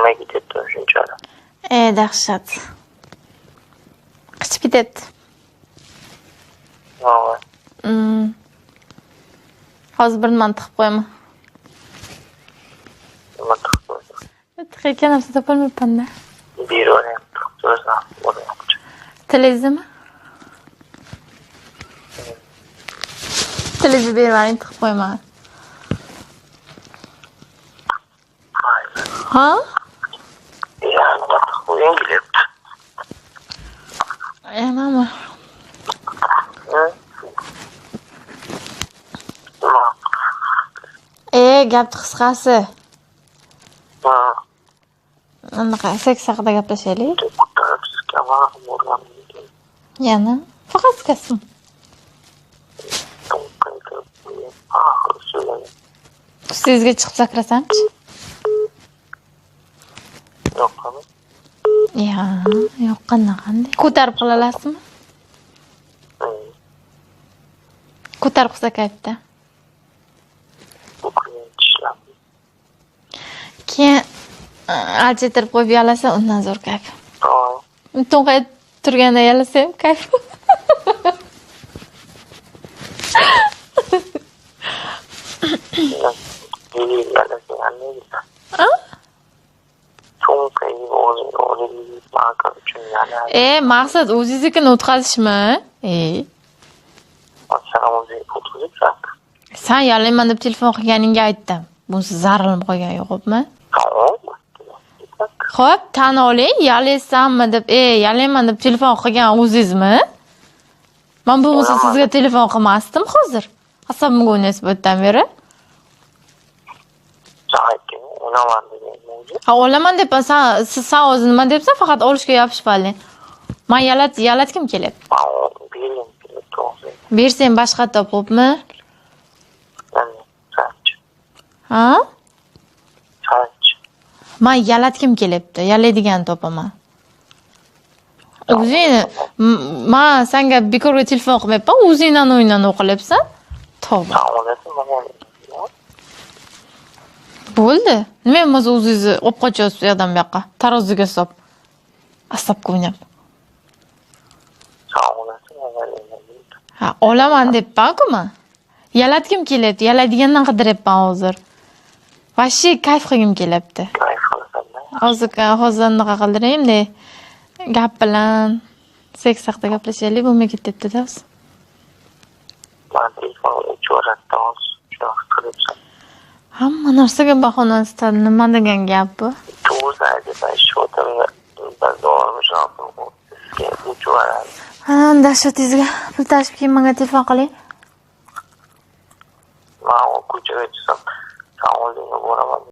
Nima ketyapti shunchalik? Dahshat. Qichib ketyapti. Nima? Hozir bir nima tiqib qo'yaman. Nima tiqib qo'ydi? Tiqayotgan narsa topolmayapman-da. Beravering, tiqib qo'ysan. Bo'lyapti. Tilingizdami? Tilingizni berib yuboring, tiqib qo'yaman. Ha? Nima tiqib qo'ying kelyapti? Manimi? Nima? Gapni qisqasi. Anaqa seks haqida gaplashaylik. Yana? Faqat skasmi? Sizga chiqib sakrasamchi? Yo'qmi? Yo'q, qanday? Ko'tarib qila olasizmi? Ko'tarib qilsa kayfda. Keyin alchetirib qo'yib yalasa, undan zo'r kayf. To'nqayib turganda yalasa ham kayf. Maqsad o'zingiznikini o'tkazishmi? Sen yalayman deb telefon qilganingga aytdim. Bunisi zaralim qo'ygan yo'qmi? Xo'p, tan oling, yalaysanmi deb, yalayman deb telefon qilgan o'zingizmi? Men bo'lmasa sizga telefon qilmasdim hozir. Asabimga o'ynaysiz bu yerdan beri. Olaman deb, sen o'zi nima debsan, faqat olishga yopishib oling. Men yalatgim kelyapti. Bersang boshqa topibmi? Ha? Men yalatgim kelyapti. Yalaydigan topaman. O'zingni, men senga bekorga telefon qilmayapman, o'zingdan o'yindan o'qilyapsan. Tavba. Bo'ldi. Nima emas o'zingizni olib qochyapsiz bu yoqdan bu yoqqa. Taroziga solib. Asabga o'ynab. Olaman debman-ku men. Yalatgim kelyapti. Yalaydigandan qidiryapman hozir. Vashi kayf qilgim kelyapti. Hozir anaqa qildiraymi-da. Gap bilan seks haqida gaplashaylik, bo'lmay ketyapti-da. Hamma narsaga bahona istadi. Nima degan gap bu? Dahshatingizga pul tashib keyin menga telefon qiling. Men ko'chaga chiqsam, sen oldinga boraman.